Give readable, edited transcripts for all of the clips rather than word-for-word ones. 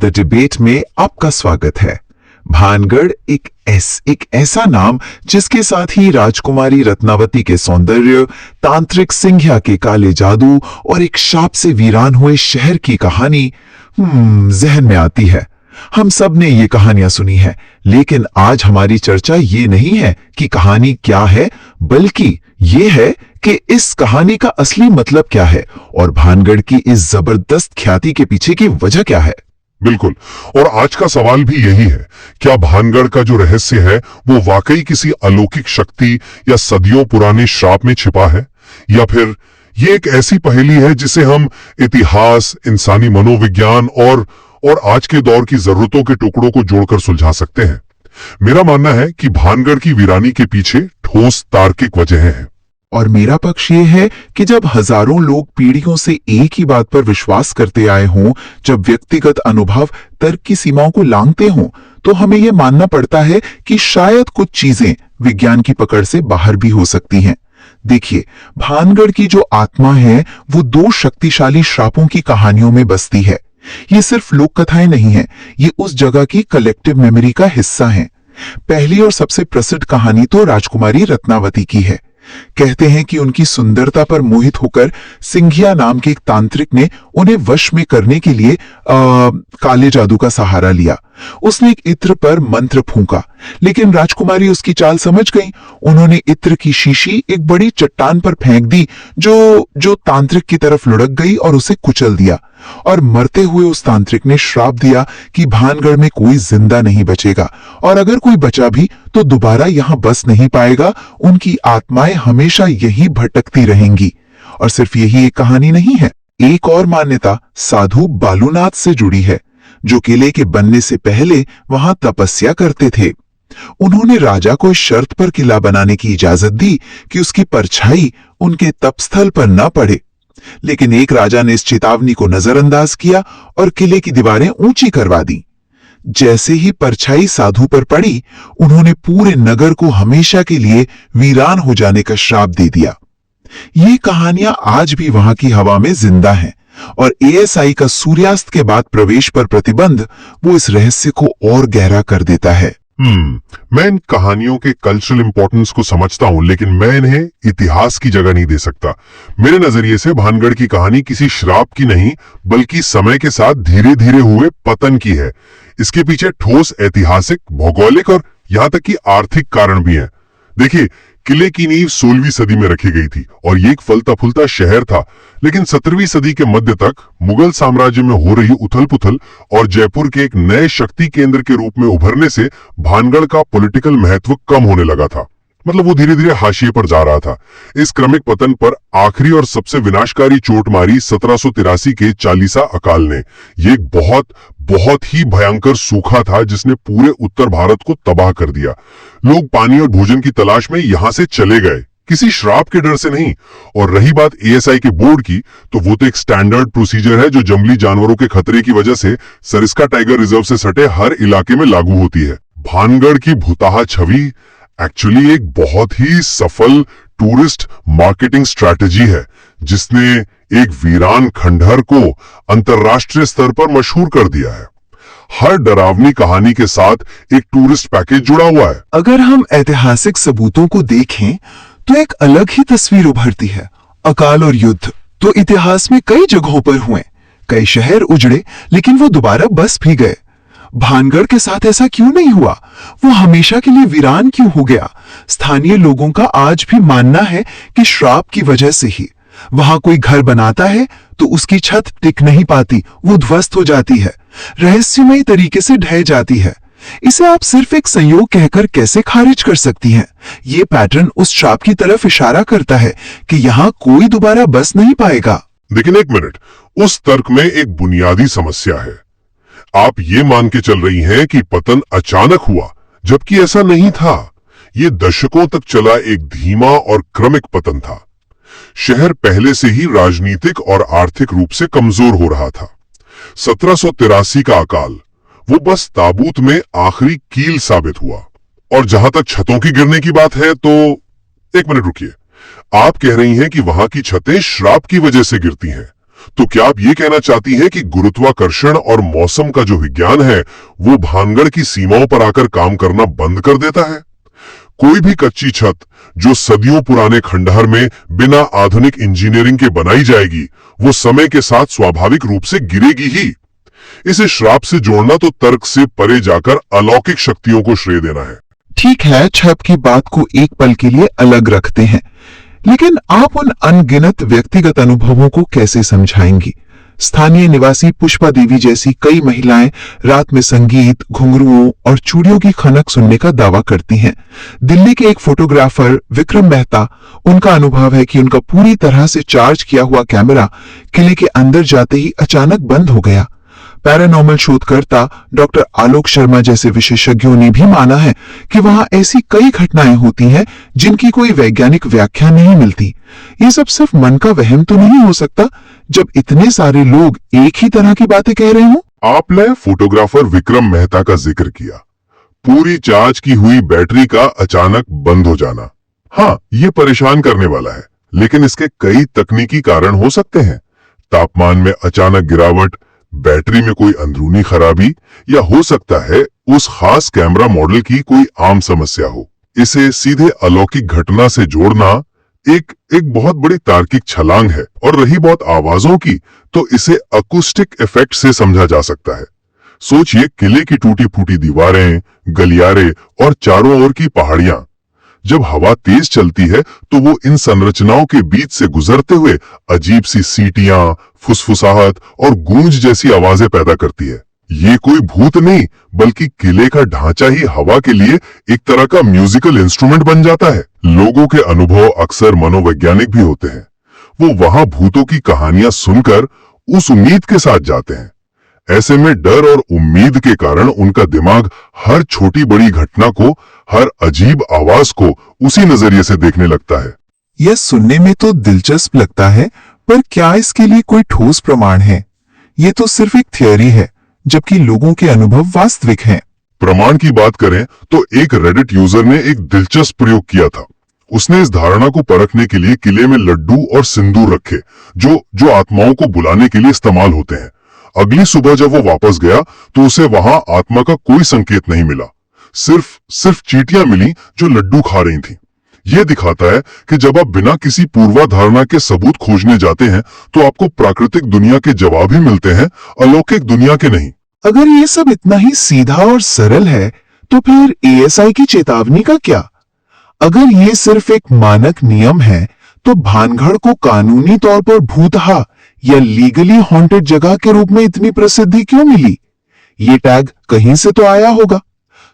The debate में आपका स्वागत है। भानगढ़ एक ऐसा नाम जिसके साथ ही राजकुमारी रत्नावती के सौंदर्य, तांत्रिक सिंघिया के काले जादू और एक शाप से वीरान हुए शहर की कहानी जहन में आती है। हम सब ने ये कहानियां सुनी है, लेकिन आज हमारी चर्चा ये नहीं है कि कहानी क्या है, बल्कि ये है कि इस कहानी का असली मतलब क्या है और भानगढ़ की इस जबरदस्त ख्याति के पीछे की वजह क्या है। बिल्कुल, और आज का सवाल भी यही है, क्या भानगढ़ का जो रहस्य है वो वाकई किसी अलौकिक शक्ति या सदियों पुराने श्राप में छिपा है, या फिर ये एक ऐसी पहेली है जिसे हम इतिहास, इंसानी मनोविज्ञान और आज के दौर की जरूरतों के टुकड़ों को जोड़कर सुलझा सकते हैं। मेरा मानना है कि भानगढ़ की वीरानी के पीछे ठोस तार्किक वजहें हैं। और मेरा पक्ष ये है कि जब हजारों लोग पीढ़ियों से एक ही बात पर विश्वास करते आए हों, जब व्यक्तिगत अनुभव तर्क की सीमाओं को लांघते हों, तो हमें यह मानना पड़ता है कि शायद कुछ चीजें विज्ञान की पकड़ से बाहर भी हो सकती हैं। देखिए, भानगढ़ की जो आत्मा है वो दो शक्तिशाली श्रापों की कहानियों में बसती है। ये सिर्फ लोक कथाएं नहीं है, ये उस जगह की कलेक्टिव मेमोरी का हिस्सा है। पहली और सबसे प्रसिद्ध कहानी तो राजकुमारी रत्नावती की है। कहते हैं कि उनकी सुंदरता पर मोहित होकर सिंघिया नाम के एक तांत्रिक ने उन्हें वश में करने के लिए काले जादू का सहारा लिया। उसने एक इत्र पर मंत्र फूंका, लेकिन राजकुमारी उसकी चाल समझ गई। उन्होंने इत्र की शीशी एक बड़ी चट्टान पर फेंक दी, जो तांत्रिक की तरफ लुढ़क गई और उसे कुचल दिया। और मरते हुए उस तांत्रिक ने श्राप दिया कि भानगढ़ में कोई जिंदा नहीं बचेगा, और अगर कोई बचा भी तो दोबारा यहां बस नहीं पाएगा। उनकी आत्माएं हमेशा यहीं भटकती रहेंगी। और सिर्फ यही एक कहानी नहीं है, एक और मान्यता साधु बालूनाथ से जुड़ी है, जो किले के बनने से पहले वहां तपस्या करते थे। उन्होंने राजा को इस शर्त पर किला बनाने की इजाजत दी कि उसकी परछाई उनके तपस्थल पर न पड़े, लेकिन एक राजा ने इस चेतावनी को नजरअंदाज किया और किले की दीवारें ऊंची करवा दी। जैसे ही परछाई साधु पर पड़ी, उन्होंने पूरे नगर को हमेशा के लिए वीरान हो जाने का श्राप दे दिया। ये कहानियां आज भी वहां की हवा में जिंदा हैं, और एएसआई का सूर्यास्त के बाद प्रवेश पर प्रतिबंध वो इस रहस्य को और गहरा कर देता है। मैं इन कहानियों के कल्चरल इंपॉर्टेंस को समझता हूं, लेकिन मैं इन्हें इतिहास की जगह नहीं दे सकता। मेरे नजरिए से भानगढ़ की कहानी किसी श्राप की नहीं, बल्कि समय के साथ धीरे धीरे हुए पतन की है। इसके पीछे ठोस ऐतिहासिक, भौगोलिक और यहां तक कि आर्थिक कारण भी हैं। देखिए, किले की नींव 16वीं सदी में रखी गई थी और ये एक फलता फूलता शहर था, लेकिन 17वीं सदी के मध्य तक मुगल साम्राज्य में हो रही उथल पुथल और जयपुर के एक नए शक्ति केंद्र के रूप में उभरने से भानगढ़ का पॉलिटिकल महत्व कम होने लगा था। मतलब वो धीरे धीरे हाशिए पर जा रहा था। इस क्रमिक पतन पर आखिरी और सबसे विनाशकारी चोट मारी 1783 के चालीसा अकाल ने। ये एक बहुत ही भयंकर सूखा था जिसने पूरे उत्तर भारत को तबाह कर दिया। लोग पानी और भोजन की तलाश में यहां से चले गए, किसी श्राप के डर से नहीं। और रही बात एएसआई के बोर्ड की, तो वो तो एक स्टैंडर्ड प्रोसीजर है जो जंगली जानवरों के खतरे की वजह से सरिस्का टाइगर रिजर्व से सटे हर इलाके में लागू होती है। भानगढ़ की भुताहा छवि एक्चुअली एक बहुत ही सफल टूरिस्ट मार्केटिंग स्ट्रैटेजी है, जिसने एक वीरान खंडहर को अंतरराष्ट्रीय स्तर पर मशहूर कर दिया है। हर डरावनी कहानी के साथ एक टूरिस्ट पैकेज जुड़ा हुआ है। अगर हम ऐतिहासिक सबूतों को देखें तो एक अलग ही तस्वीर उभरती है। अकाल और युद्ध तो इतिहास में कई जगहों पर हुए, कई शहर उजड़े, लेकिन वो दोबारा बस भी गए। भानगढ़ के साथ ऐसा क्यों नहीं हुआ? वो हमेशा के लिए वीरान क्यों हो गया? स्थानीय लोगों का आज भी मानना है कि श्राप की वजह से ही। वहां कोई घर बनाता है तो उसकी छत टिक नहीं पाती, वो ध्वस्त हो जाती है, रहस्यमयी तरीके से ढह जाती है। इसे आप सिर्फ एक संयोग कहकर कैसे खारिज कर सकती हैं? ये पैटर्न उस श्राप की तरफ इशारा करता है कि यहाँ कोई दोबारा बस नहीं पाएगा। लेकिन एक मिनट, उस तर्क में एक बुनियादी समस्या है। आप ये मान के चल रही हैं कि पतन अचानक हुआ, जबकि ऐसा नहीं था। ये दशकों तक चला एक धीमा और क्रमिक पतन था। शहर पहले से ही राजनीतिक और आर्थिक रूप से कमजोर हो रहा था। 1783 का अकाल वो बस ताबूत में आखिरी कील साबित हुआ। और जहां तक छतों की गिरने की बात है, तो एक मिनट रुकिए, आप कह रही हैं कि वहां की छतें श्राप की वजह से गिरती हैं। तो क्या आप ये कहना चाहती हैं कि गुरुत्वाकर्षण और मौसम का जो विज्ञान है वो भानगढ़ की सीमाओं पर आकर काम करना बंद कर देता है? कोई भी कच्ची छत जो सदियों पुराने खंडहर में बिना आधुनिक इंजीनियरिंग के बनाई जाएगी, वो समय के साथ स्वाभाविक रूप से गिरेगी ही। इसे श्राप से जोड़ना तो तर्क से परे जाकर अलौकिक शक्तियों को श्रेय देना है। ठीक है, छत की बात को एक पल के लिए अलग रखते हैं, लेकिन आप उन अनगिनत व्यक्तिगत अनुभवों को कैसे समझाएंगी? स्थानीय निवासी पुष्पा देवी जैसी कई महिलाएं रात में संगीत, घुंघरुओं और चूड़ियों की खनक सुनने का दावा करती हैं। दिल्ली के एक फोटोग्राफर विक्रम मेहता, उनका अनुभव है कि उनका पूरी तरह से चार्ज किया हुआ कैमरा किले के अंदर जाते ही अचानक बंद हो गया। पैरानॉर्मल शोधकर्ता डॉक्टर आलोक शर्मा जैसे विशेषज्ञों ने भी माना है कि वहां ऐसी कई घटनाएं होती हैं जिनकी कोई वैज्ञानिक व्याख्या नहीं मिलती। ये सब सिर्फ मन का वहम तो नहीं हो सकता जब इतने सारे लोग एक ही तरह की बातें कह रहे हो? आपने फोटोग्राफर विक्रम मेहता का जिक्र किया, पूरी चार्ज की हुई बैटरी का अचानक बंद हो जाना। हाँ, ये परेशान करने वाला है, लेकिन इसके कई तकनीकी कारण हो सकते हैं। तापमान में अचानक गिरावट, बैटरी में कोई अंदरूनी खराबी, या हो सकता है उस खास कैमरा मॉडल की कोई आम समस्या हो। इसे सीधे अलौकिक घटना से जोड़ना एक बहुत बड़ी तार्किक छलांग है। और रही बात आवाजों की, तो इसे अकूस्टिक इफेक्ट से समझा जा सकता है। सोचिए, किले की टूटी फूटी दीवारें, गलियारे और चारों ओर की पहाड़ियां। जब हवा तेज चलती है तो वो इन संरचनाओं के बीच से गुजरते हुए अजीब सी सीटियां, फुसफुसाहट और गूंज जैसी आवाजें पैदा करती है। ये कोई भूत नहीं, बल्कि किले का ढांचा ही हवा के लिए एक तरह का म्यूजिकल इंस्ट्रूमेंट बन जाता है। लोगों के अनुभव अक्सर मनोवैज्ञानिक भी होते हैं। वो वहां भूतों की कहानियां सुनकर उस उम्मीद के साथ जाते हैं। ऐसे में डर और उम्मीद के कारण उनका दिमाग हर छोटी बड़ी घटना को, हर अजीब आवाज को उसी नजरिए से देखने लगता है। यह सुनने में तो दिलचस्प लगता है, पर क्या इसके लिए कोई ठोस प्रमाण है? ये तो सिर्फ एक थियोरी है, जबकि लोगों के अनुभव वास्तविक हैं। प्रमाण की बात करें तो एक रेडिट यूजर ने एक दिलचस्प प्रयोग किया था। उसने इस धारणा को परखने के लिए किले में लड्डू और सिंदूर रखे, जो आत्माओं को बुलाने के लिए इस्तेमाल होते हैं। अगली सुबह जब वो वापस गया तो उसे वहां आत्मा का कोई संकेत नहीं मिला। सिर्फ चींटियां मिली जो लड्डू खा रही थीं। यह दिखाता है कि जब आप बिना किसी पूर्वाधारणा के सबूत खोजने जाते हैं तो आपको प्राकृतिक दुनिया के जवाब ही मिलते हैं, अलौकिक दुनिया के नहीं। अगर ये सब इतना ही सीधा और सरल है, तो फिर एएसआई की चेतावनी का क्या? अगर ये सिर्फ एक मानक नियम है, तो भानगढ़ को कानूनी तौर पर भूतहा या लीगली हॉन्टेड जगह के रूप में इतनी प्रसिद्धि क्यों मिली? ये टैग कहीं से तो आया होगा।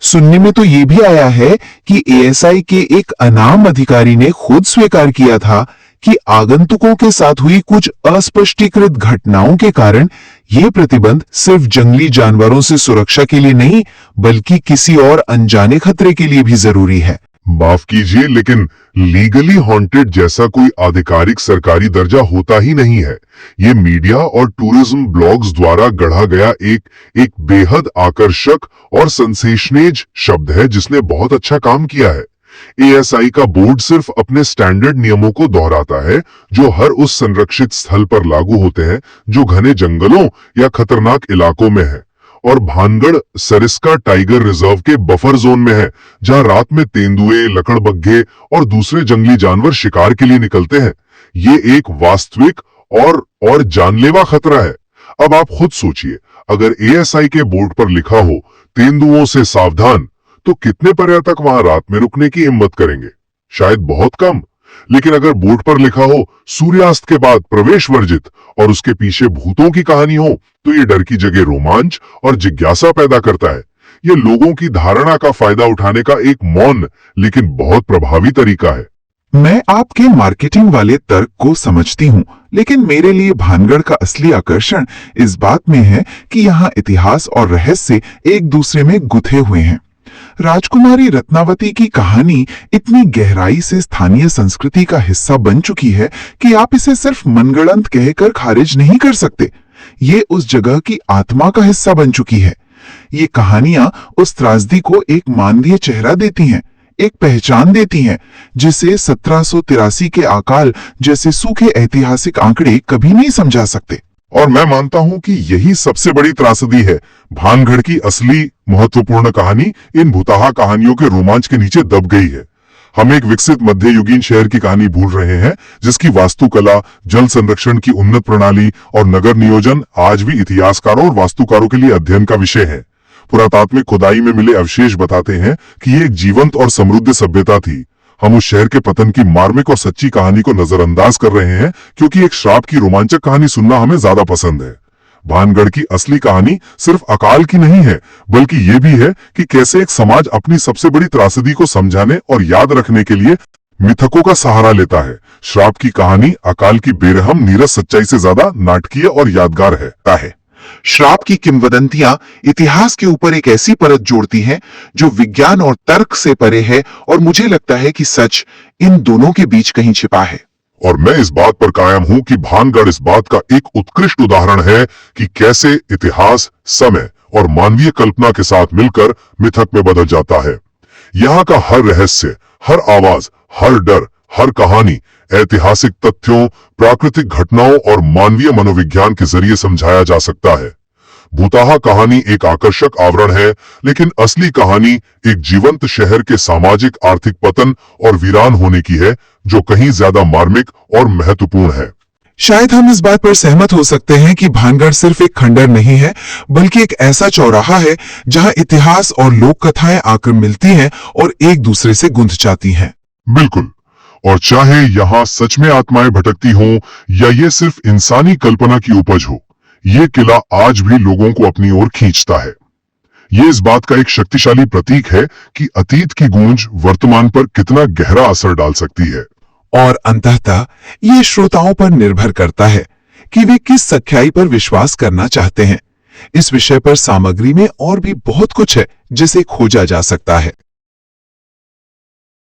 सुनने में तो ये भी आया है कि एएसआई के एक अनाम अधिकारी ने खुद स्वीकार किया था कि आगंतुकों के साथ हुई कुछ अस्पष्टीकृत घटनाओं के कारण यह प्रतिबंध सिर्फ जंगली जानवरों से सुरक्षा के लिए नहीं, बल्कि किसी और अनजाने खतरे के लिए भी जरूरी है। माफ कीजिए, लेकिन लीगली हॉन्टेड जैसा कोई आधिकारिक सरकारी दर्जा होता ही नहीं है। ये मीडिया और टूरिज्म ब्लॉग्स द्वारा गढ़ा गया एक बेहद आकर्षक और सेंसेशनेज शब्द है, जिसने बहुत अच्छा काम किया है। एएसआई का बोर्ड सिर्फ अपने स्टैंडर्ड नियमों को दोहराता है, जो हर उस संरक्षित स्थल पर लागू होते हैं जो घने जंगलों या खतरनाक इलाकों में है। और भानगढ़ सरिस्का टाइगर रिजर्व के बफर जोन में है, जहां रात में तेंदुए, लकड़बग्घे और दूसरे जंगली जानवर शिकार के लिए निकलते हैं। ये एक वास्तविक और जानलेवा खतरा है। अब आप खुद सोचिए, अगर एएसआई के बोर्ड पर लिखा हो तेंदुओं से सावधान, तो कितने पर्यटक वहां रात में रुकने की हिम्मत करेंगे? शायद बहुत कम। लेकिन अगर बोर्ड पर लिखा हो सूर्यास्त के बाद प्रवेश वर्जित और उसके पीछे भूतों की कहानी हो, तो ये डर की जगह रोमांच और जिज्ञासा पैदा करता है। ये लोगों की धारणा का फायदा उठाने का एक मौन लेकिन बहुत प्रभावी तरीका है। मैं आपके मार्केटिंग वाले तर्क को समझती हूँ, लेकिन मेरे लिए भानगढ़ का असली आकर्षण इस बात में है कि यहाँ इतिहास और रहस्य एक दूसरे में गुथे हुए हैं। राजकुमारी रत्नावती की कहानी इतनी गहराई से स्थानीय संस्कृति का हिस्सा बन चुकी है कि आप इसे सिर्फ मनगढ़ंत कहकर खारिज नहीं कर सकते। ये उस जगह की आत्मा का हिस्सा बन चुकी है। ये कहानियां उस त्रासदी को एक मानवीय चेहरा देती हैं, एक पहचान देती हैं, जिसे 1783 के अकाल जैसे सूखे ऐतिहासिक आंकड़े कभी नहीं समझा सकते। और मैं मानता हूं कि यही सबसे बड़ी त्रासदी है। भानगढ़ की असली महत्वपूर्ण कहानी इन भुताहा कहानियों के रोमांच के नीचे दब गई है। हम एक विकसित मध्ययुगीन शहर की कहानी भूल रहे हैं, जिसकी वास्तुकला, जल संरक्षण की उन्नत प्रणाली और नगर नियोजन आज भी इतिहासकारों और वास्तुकारों के लिए अध्ययन का विषय है। पुरातात्विक खुदाई में मिले अवशेष बताते हैं कि ये एक जीवंत और समृद्ध सभ्यता थी। हम उस शहर के पतन की मार्मिक और सच्ची कहानी को नजरअंदाज कर रहे हैं, क्योंकि एक श्राप की रोमांचक कहानी सुनना हमें ज्यादा पसंद है। भानगढ़ की असली कहानी सिर्फ अकाल की नहीं है, बल्कि ये भी है कि कैसे एक समाज अपनी सबसे बड़ी त्रासदी को समझाने और याद रखने के लिए मिथकों का सहारा लेता है। श्राप की कहानी अकाल की बेरहम नीरस सच्चाई से ज्यादा नाटकीय और यादगार है। श्राप की किंवदंतियां इतिहास के ऊपर एक ऐसी परत जोड़ती हैं जो विज्ञान और तर्क से परे है, और मुझे लगता है कि सच इन दोनों के बीच कहीं छिपा है। और मैं इस बात पर कायम हूं कि भानगढ़ इस बात का एक उत्कृष्ट उदाहरण है कि कैसे इतिहास, समय और मानवीय कल्पना के साथ मिलकर मिथक में बदल जाता है। यहाँ का हर रहस्य, हर आवाज, हर डर, हर कहानी ऐतिहासिक तथ्यों, प्राकृतिक घटनाओं और मानवीय मनोविज्ञान के जरिए समझाया जा सकता है। भुताहा कहानी एक आकर्षक आवरण है, लेकिन असली कहानी एक जीवंत शहर के सामाजिक आर्थिक पतन और वीरान होने की है, जो कहीं ज्यादा मार्मिक और महत्वपूर्ण है। शायद हम इस बात पर सहमत हो सकते हैं कि भानगढ़ सिर्फ एक खंडर नहीं है, बल्कि एक ऐसा चौराहा है जहां इतिहास और लोक कथाएं आकर मिलती हैं और एक दूसरे से गुंथ जाती हैं। बिल्कुल। और चाहे यहाँ सच में आत्माएं भटकती हों या ये सिर्फ इंसानी कल्पना की उपज हो, ये किला आज भी लोगों को अपनी ओर खींचता है। ये इस बात का एक शक्तिशाली प्रतीक है कि अतीत की गूंज वर्तमान पर कितना गहरा असर डाल सकती है। और अंततः ये श्रोताओं पर निर्भर करता है कि वे किस सच्चाई पर विश्वास करना चाहते हैं। इस विषय पर सामग्री में और भी बहुत कुछ है जिसे खोजा जा सकता है।